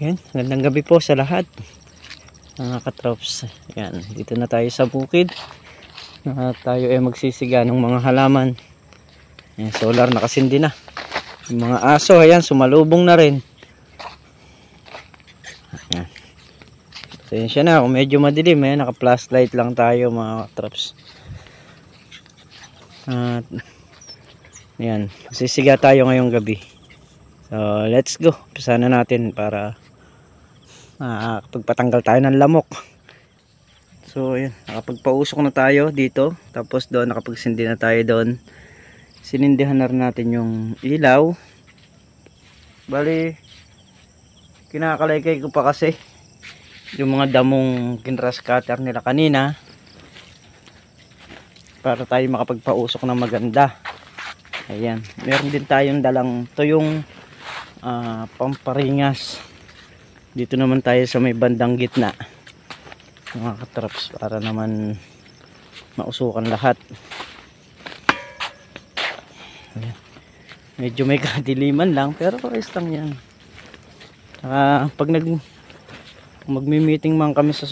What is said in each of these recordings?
Yan, magandang gabi po sa lahat mga katrops. Yan, dito na tayo sa bukid. Tayo ay magsisiga ng mga halaman. Yan, solar nakasindi na. Yung mga aso, ayan, sumalubong na rin. Yan. Pasensya na kung medyo madilim. Ayan, naka-flashlight lang tayo mga katrops. At yan, magsisiga tayo ngayong gabi. So, let's go. Umpisa na natin para pagpatanggal tayo ng lamok. So ayan, nakapagpausok na tayo dito, tapos doon nakapagsindi na tayo doon. Sinindihan na rin natin yung ilaw. Bali kinakalaykay ko pa kasi yung mga damong kinras cutter nila kanina para tayo makapagpausok na maganda. Ayan, meron din tayong dalang tuyong pamparingas. Dito naman tayo sa may bandang gitna mga katraps para naman mausukan lahat. Ayan. Medyo may kadiliman lang pero ayos lang yan. Pag magmi-meeting man kami sa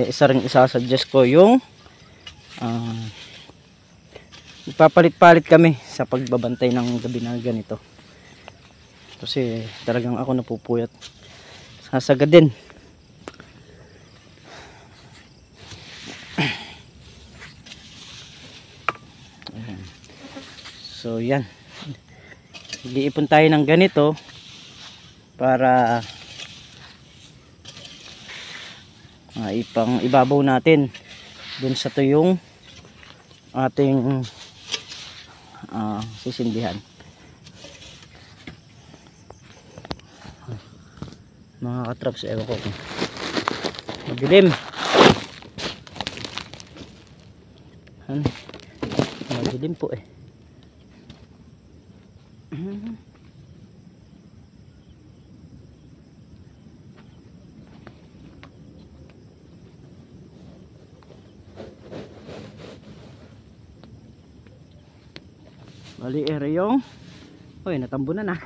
isa ring isasuggest ko yung ipapalit-palit kami sa pagbabantay ng gabi na ganito. Kasi talagang ako napupuyat. Sasagad din. So yan. Iipon tayo ng ganito para ibabaw natin dun sa tuyong ating sisindihan. Mga katraps, ewan ko madilim. Madilim po eh. Bali yung natambunan na.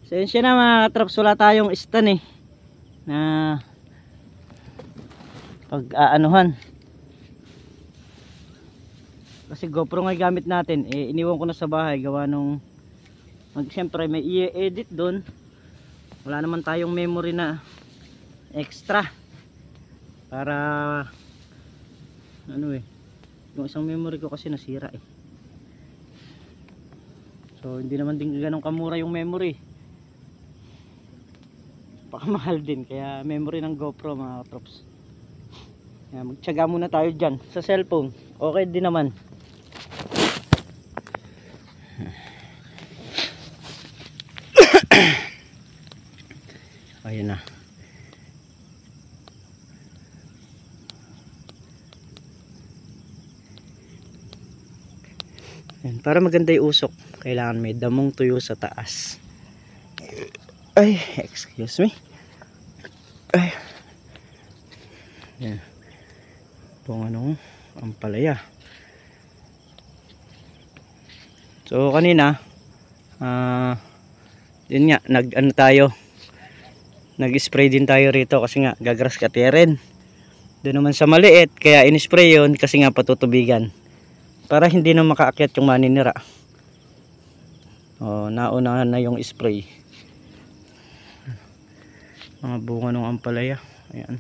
Sensya na mga katraps, wala tayong stand eh na pag-aanuhan. Kasi GoPro nga gamit natin, iniwan ko na sa bahay gawa nung siyempre may i-edit doon. Wala naman tayong memory na extra para yung isang memory ko kasi nasira eh. So hindi naman din ganun kamura yung memory. Pakamahal din, kaya memory ng GoPro mga katrops. Magtiyaga muna tayo dyan sa cellphone, okay din naman. Ayun na. Ayan, para maganda yung usok kailangan may damong tuyo sa taas. Ay, excuse me. Ay. Yan. Itong ampalaya. So kanina yun nga, nag-spray din tayo rito kasi nga gagras katirin. Doon naman sa maliit, kaya in-spray yun kasi nga patutubigan. Para hindi na makaakyat yung maninira. Naunahan na yung spray. Mga bunga ng ampalaya. Ayan.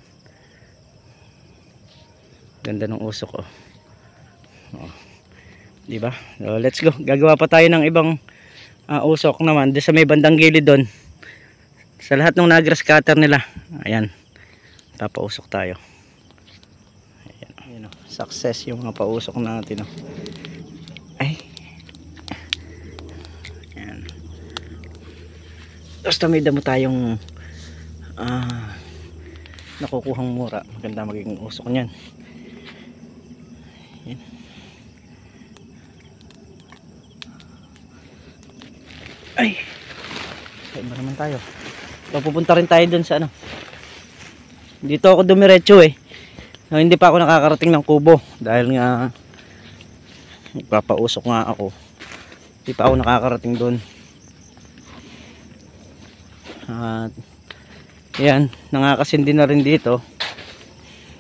Ganda ng usok diba? So, let's go. Gagawa pa tayo ng ibang usok naman doon sa may bandang gilid doon. Sa lahat ng nagras cutter nila. Ayan. Papausok tayo. Ayan. Ayan success yung mga pausok natin Ay. Ayan. Basta may damo tayong nakukuhang mura, maganda magiging usok niyan. Ayan. Ay, iba naman tayo. So, pupunta rin tayo dun sa dito ako dumiretso hindi pa ako nakakarating ng kubo dahil nga Nagpapausok nga ako. Hindi pa ako nakakarating doon. At ayan, nangakasindi na rin dito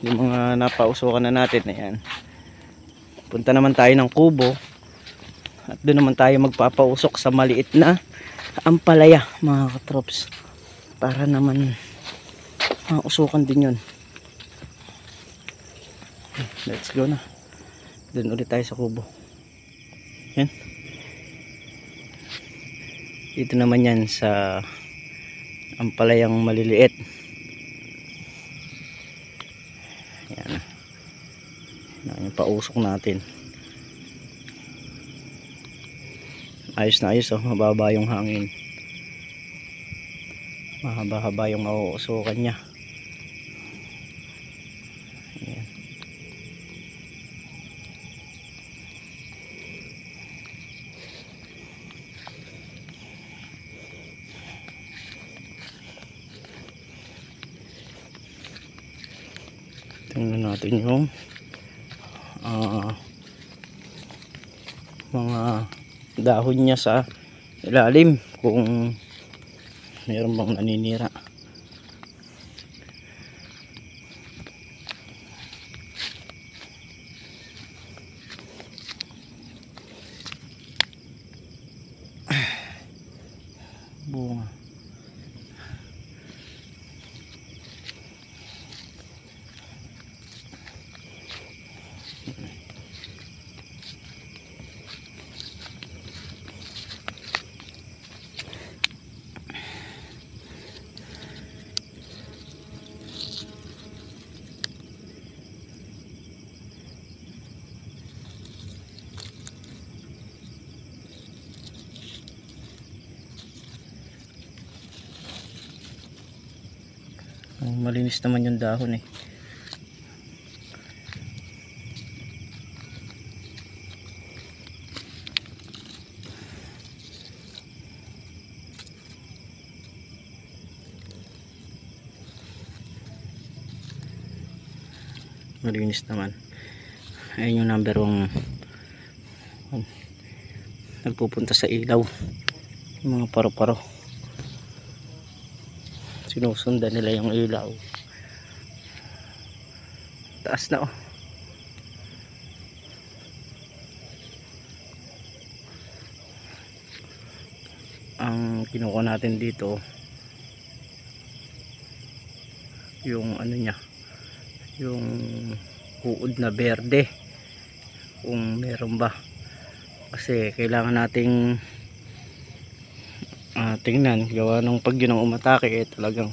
yung mga napausukan na natin. Ayan, punta naman tayo ng kubo at doon naman tayo magpapausok sa maliit na ampalaya mga katrops, para naman mausukan din yun. Let's go na, doon ulit tayo sa kubo. Yan, dito naman yan sa ampalayang maliliit. Yan na yung pausok natin. Ayos na ayos, oh. Mababa yung hangin, mahaba-haba yung mauusukan niya. Ayan. Tingnan natin yung mga dahon niya sa ilalim, kung mayroon bang naninira. Bunga. Malinis naman yung dahon eh. Malinis naman. Ayun yung number 1 nagpupunta sa ilaw, yung mga paro-paro. Sinusundan nila yung ilaw. Taas na, oh. Ang kinuha natin dito yung ano niya, yung uod na berde, kung meron ba, kasi kailangan nating tingnan, gawa ng pag yun ang umatake talagang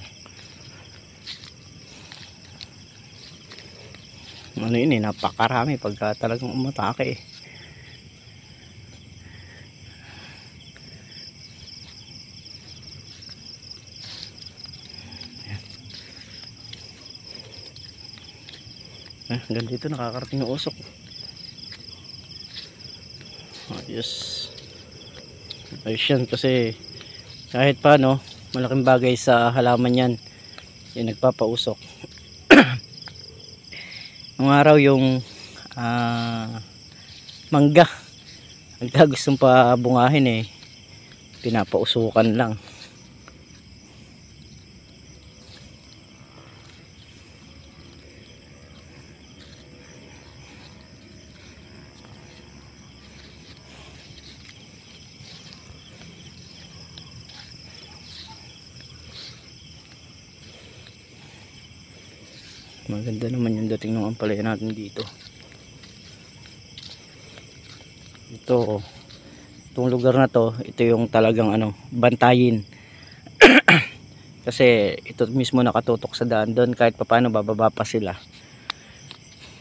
ano yun napakarami pagka talagang umatake hanggang dito nakakarating yung usok. Ayos, ayos yan, kasi kahit paano malaking bagay sa halaman yan yung nagpapausok. Nung araw yung mangga, pagka gustong pabungahin pinapausukan lang. Maganda naman yung dating ng ampalaya natin dito. Itong lugar na to, ito yung talagang bantayin. Kasi ito mismo nakatutok sa daan, doon kahit papaano bababa pa sila.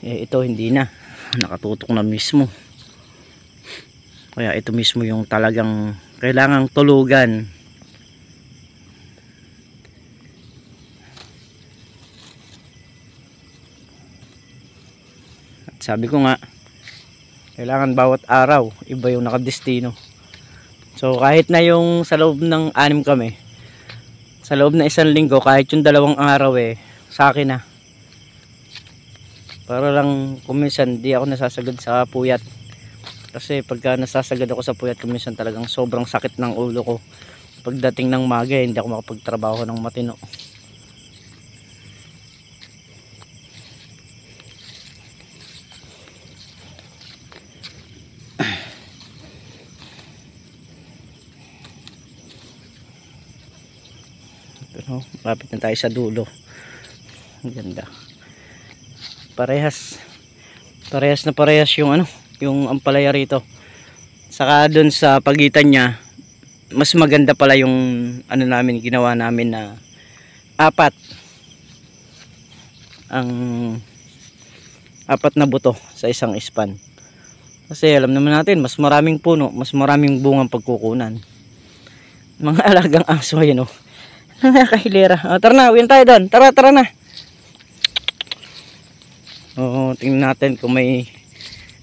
Ito hindi na, nakatutok na mismo. Kaya ito mismo yung talagang kailangang tulugan. Sabi ko nga, kailangan bawat araw iba yung nakadestino. So kahit na yung sa loob ng 6 kami, sa loob na 1 linggo, kahit yung 2 araw sa akin na. Para lang kuminsan di ako nasasagad sa puyat. Kasi pagka nasasagad ako sa puyat kuminsan talagang sobrang sakit ng ulo ko. pagdating ng maga hindi ako makapagtrabaho ng matino. Pero lapit na tayo sa dulo. Ang ganda. Parehas na parehas yung yung ampalaya rito. Saka doon sa pagitan niya, mas maganda pala yung namin, ginawa namin na apat na buto sa isang span. Kasi alam naman natin, mas maraming puno, mas maraming bungang pagkukunan. Mga alagang aso yun nakakahilera. Tara na, uwian tayo doon. Tara na. Tingnan natin kung may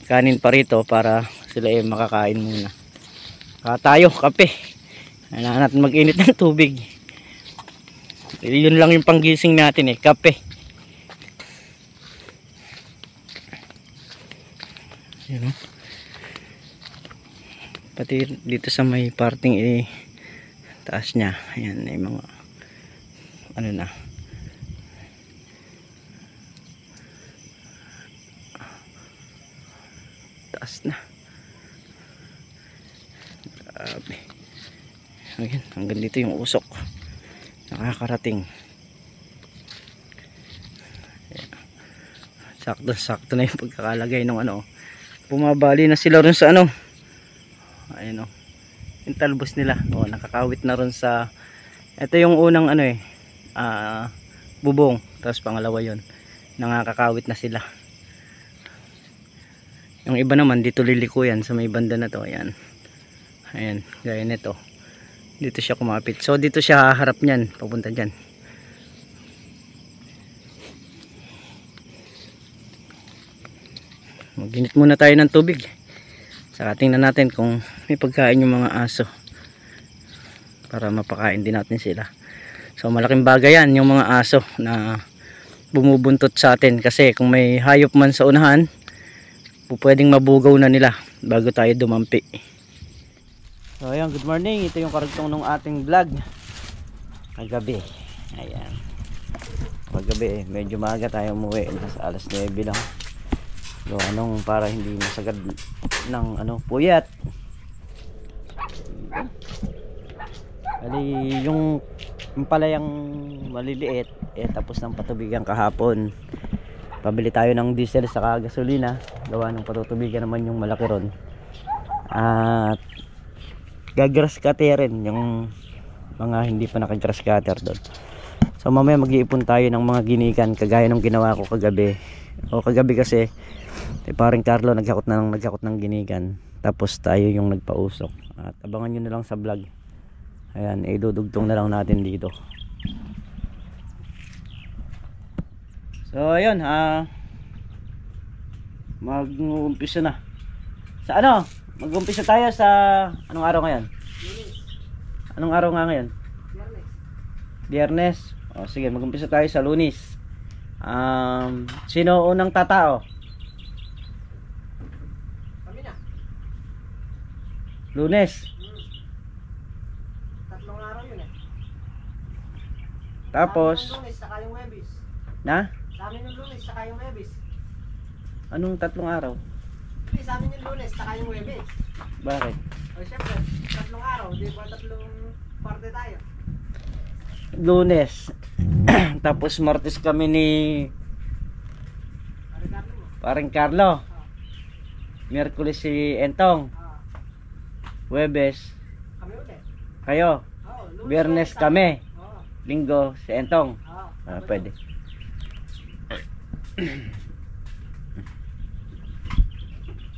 kanin pa rito para sila makakain muna. Tayo, kape. Kailangan natin mag-init ng tubig. Yun lang yung panggising natin kape. Yun pati dito sa may parting taas niya. Ayan, may mga na. Taas na. Grabe. Ayan, hanggang dito yung usok. Nakakarating. Sakto na yung pagkakalagay ng bumabali na sila rin sa ayun yung talbos nila. Nakakawit na rin sa ito yung unang bubong, tapos pangalawa yon nakakawit na sila. Yung iba naman dito liliko yan sa may banda na to. Ayan, gaya nito, dito siya kumapit, so dito siya haharap niyan papunta dyan. Maginit muna tayo ng tubig, saka tingnan natin kung may pagkain yung mga aso para mapakain din natin sila. So malaking bagay yan yung mga aso na bumubuntot sa atin, kasi kung may hayop man sa unahan, pwedeng mabugaw na nila bago tayo dumampi. So ayan, good morning. Ito yung karugtong ng ating vlog kagabi. Ayan, kagabi medyo maaga tayo umuwi, nasa alas 9 lang. So para hindi masagad ng puyat. Bali yung palayang maliliit tapos ng patubigan kahapon. Pabili tayo ng diesel saka gasolina, gawa ng patutubigan naman yung malaki ron. At gagrass cutter rin yung mga hindi pa naka-grass cutter doon. So mamaya mag-iipon tayo ng mga ginikan kagaya ng ginawa ko kagabi. Kagabi kasi parang Carlo nagkakot ng ginikan, tapos tayo yung nagpausok. At abangan nyo na lang sa vlog. Ayan, idudugtong na lang natin dito. So ayun, mag-uumpisa na. Sa mag-uumpisa tayo sa anong araw ngayon? Anong araw nga ngayon? Biyernes. Sige, mag-uumpisa tayo sa Lunes. Sino unang tatao? Kami na. Lunes. Tatlong araw yun Tapos Lunes saka yung Huwebes. Na? Sa amin yung Lunes saka yung Huwebes. Anong tatlong araw? Hindi, sa amin yung Lunes saka yung Huwebes. Bakit? Siyempre, tatlong araw, di ba tatlong parte tayo? Lunes. Tapos Martes kami ni Paring Carlo. Miyerkules si Entong. Huwebes kami ulit. Kayo. Biyernes kami. Linggo si Entong. Pwede.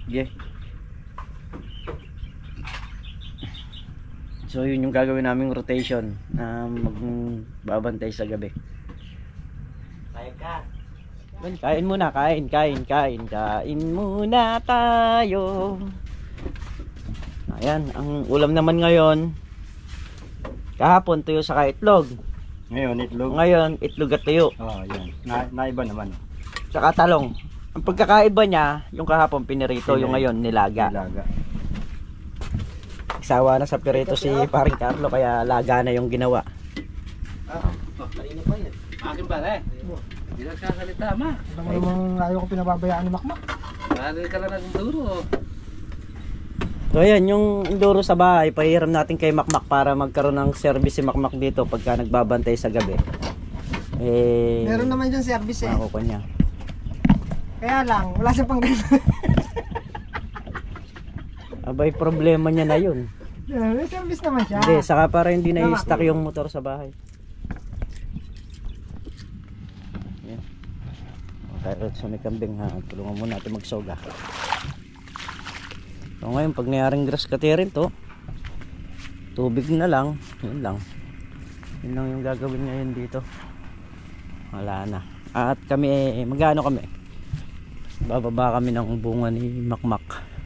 Yeah. So yun yung gagawin naming rotation na magbabantay sa gabi. Kain muna, kain muna tayo. Ayan, ang ulam naman ngayon, kahapon tuyo sa itlog. Ngayon itlog at tuyo. Yan. Naiba naman. Saka talong. Ang pagkakaiba niya, yung kahapon pinirito, yung ngayon nilaga. Nagsawa na sa pirito si paring Carlo kaya laga na yung ginawa. Kanina pa yan. Akin ba eh? Hindi nagsasalita ma. Alam mo namang ayaw ko pinababayaan ni Makmak. Marami ka lang ng duro. So ayan, yung enduro sa bahay, pahiram natin kay Makmak para magkaroon ng service si Makmak dito pagka nagbabantay sa gabi. Meron naman dyan service eh. Makukuha niya. Kaya lang, wala siyang pang ganun. Abay, problema niya na yun. May service naman siya. Hindi, saka para hindi na i-stack yung motor sa bahay. Yan. Kaya sa may kambing ha, tulungan muna natin magsoga. So ngayon, pag nayaring grass cutterin to, tubig na lang, yun lang. Yun lang yung gagawin ngayon dito. Wala na. At kami, magano kami? Bababa kami ng bunga ni Makmak.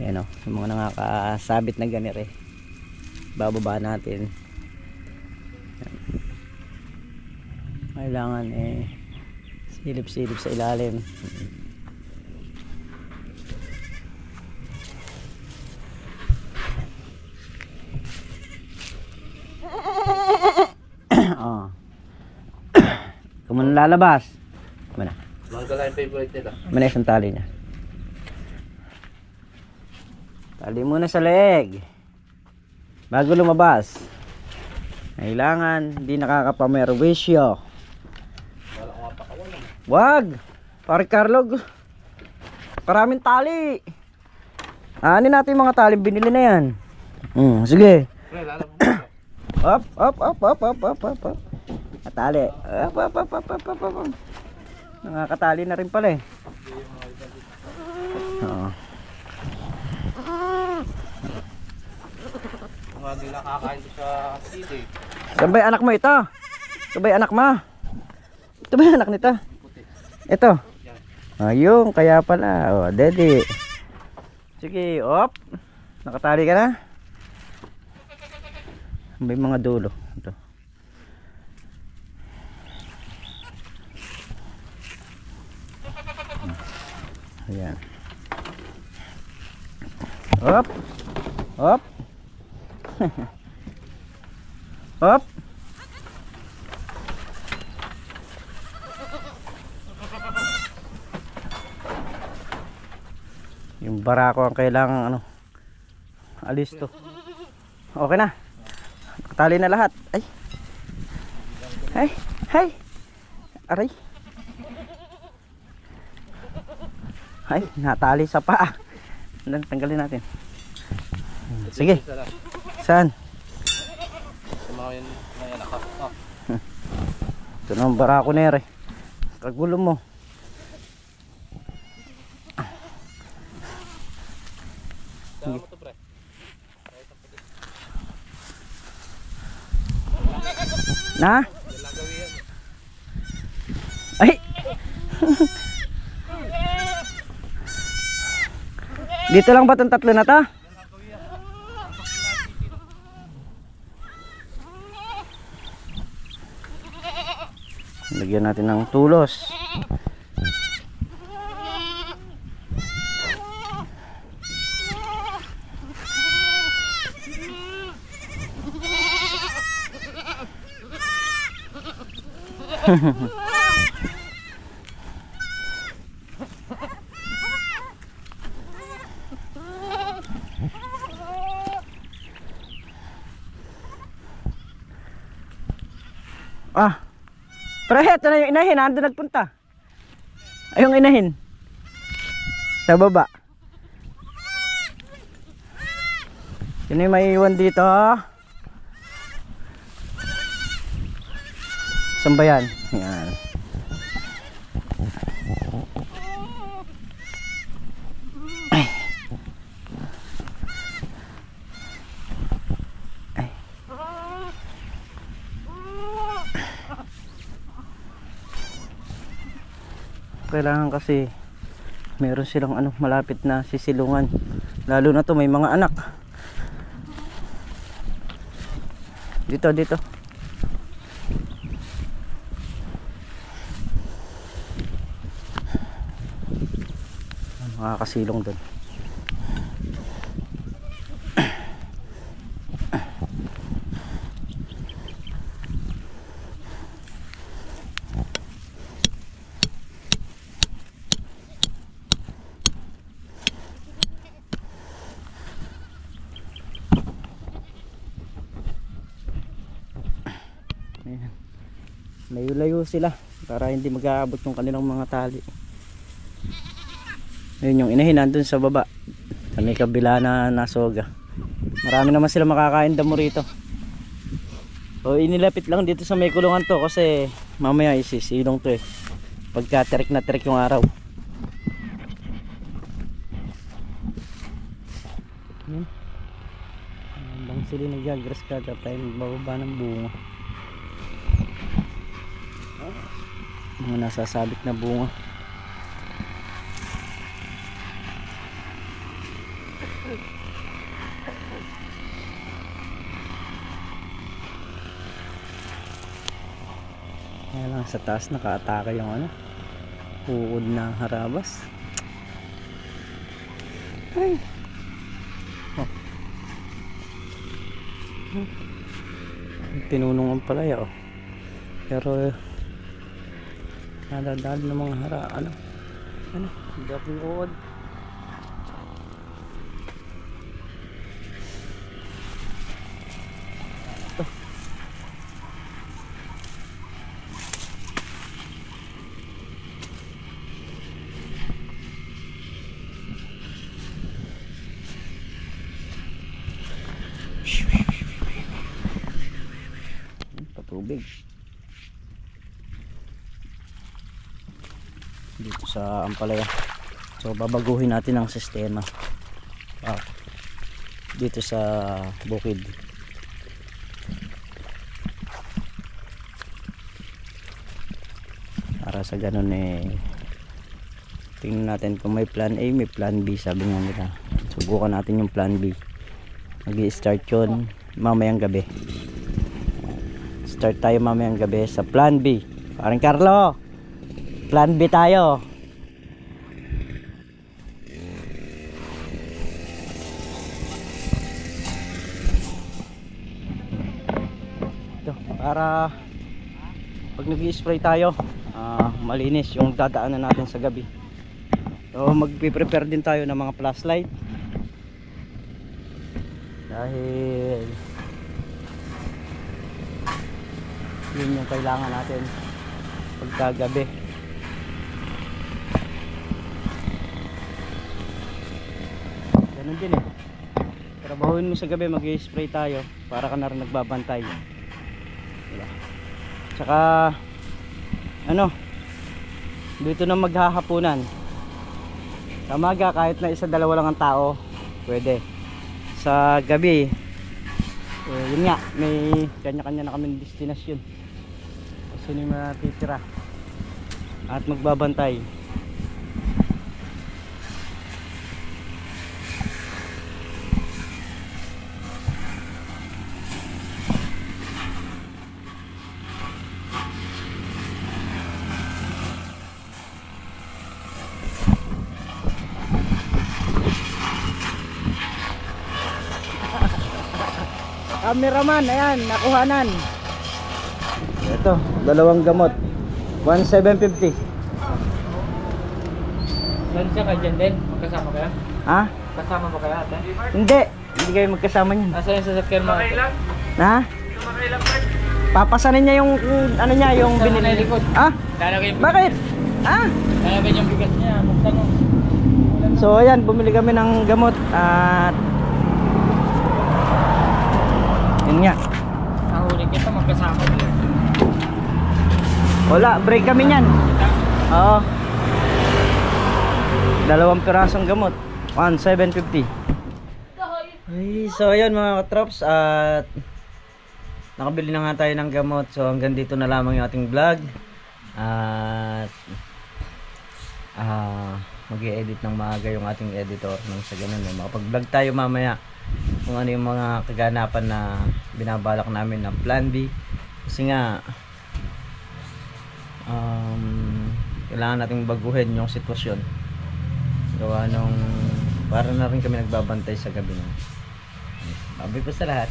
Ayan o, yung mga nakakasabit na ganire. Bababa natin. Ayan. Kailangan silip-silip sa ilalim. Oh. Kung ano lalabas. Mana? Manggal yung favorite nila. Mana isang tali niya. Tali muna sa leeg. Bago lumabas. Kailangan hindi nakakapamerwisyo. Wag! Pare Carlo. Karaming tali. Aanin natin yung mga tali binili na yan. Sige. Pre, lalo mo. Up. Katali. Up. Nakakatali na rin pala eh. Oo. Mga di nakakain ko sa city. Saan ba yung anak mo ito? Ito ba yung anak mo? Ito ba yung anak nito? Ito. Ayun, kaya pala. O, daddy. Sige, op. Nakatali ka na? May mga dulo. Ito. Ayan. Op. Op. Op. Yung barako ang kailangan alis to. Okay na. Nakatali na lahat. Ay. Aray. Ay, natali sa paa. Tanggalin natin. Sige. Saan? Sa mga yun ngayon ako. Ito na ang barako na ere. Kagulo mo. Saan mo to pre? Na? Lalagawi yan. Ay! Dito lang ba itong tatlo na to? Lagyan natin ng tulos. Pero ito na yung inahin, ando nagpunta. Ay, yung inahin. Sa baba. Yun yung maiiwan dito. Saan ba yan? Yan. Kailangan kasi meron silang malapit na sisilungan, lalo na to may mga anak dito makakasilong doon. Ayan. Layo-layo sila para hindi mag-aabot yung kanilang mga tali. Ayun yung inahin nandun sa baba sa may kabila na nasoga. Marami naman sila makakain damo rito. O inilapit lang dito sa may kulungan to kasi mamaya isisilong to eh. Pagka tirik na tirik yung araw. Ayan. Habang sila nag-grass kada tayo magbababa ng bunga. Mga nasasabit na bunga. Ayan lang sa taas nakaatake yung ano, uod na harabas. Ay. Oh. Tinunong ang palaya oh. Pero nadadali ng mga ano dating uod. Ito. Patubig dito sa ampalaya. So babaguhin natin ang sistema dito sa bukid. Para sa ganun eh tingnan natin kung may plan A may plan B, sabi nga nila. Subukan natin yung plan B. Mag-i-start yun mamayang gabi. Start tayo mamayang gabi sa plan B. Parang Carlo, plan B tayo. Ito, para pag nag-i-spray tayo malinis yung dadaanan natin sa gabi. So magpe-prepare din tayo ng mga flashlight dahil yun yung kailangan natin pagkagabi. Ganun din eh, trabahuin mo sa gabi, mag-i-spray tayo para ka na rin nagbabantay. Diba? Tsaka ano, dito na maghahapunan sa maga, kahit na isa dalawa lang ang tao pwede. Sa gabi yun nga, may kanya-kanya na kaming destinasyon. Kasi yung matitira at magbabantay. Cameraman, ayan, nakuhanan. Ito, dalawang gamot. 1,750. Saan siya ka dyan din? Magkasama kaya? Ha? Kasama ba kaya ate? Hindi, hindi kayo magkasama niyan. Asa yung sasakyan mo ate? Ha? Papasanin niya yung ano niya, yung Buksan mo na binili. yung likod. Ha? Lalagay yung Bakit? Ha? Lalagay yung bigas niya. Buksan mo. So ayan, bumili kami ng gamot at yun nga. Nahuli kita, magkasama din. Wala, break kami niyan. Oo. Dalawang pirasong gamot. 1,750. Ay, so ayan mga katrops, at nakabili na nga tayo ng gamot. So hanggang dito na lamang yung ating vlog. At mag-i-edit ng maaga yung ating editor nang sa ganun makapag-vlog tayo mamaya kung ano yung mga kaganapan na binabalak namin na plan B. Kasi nga kailangan nating baguhin yung sitwasyon gawa nung para na rin kami nagbabantay sa gabi na. Baboy po sa lahat.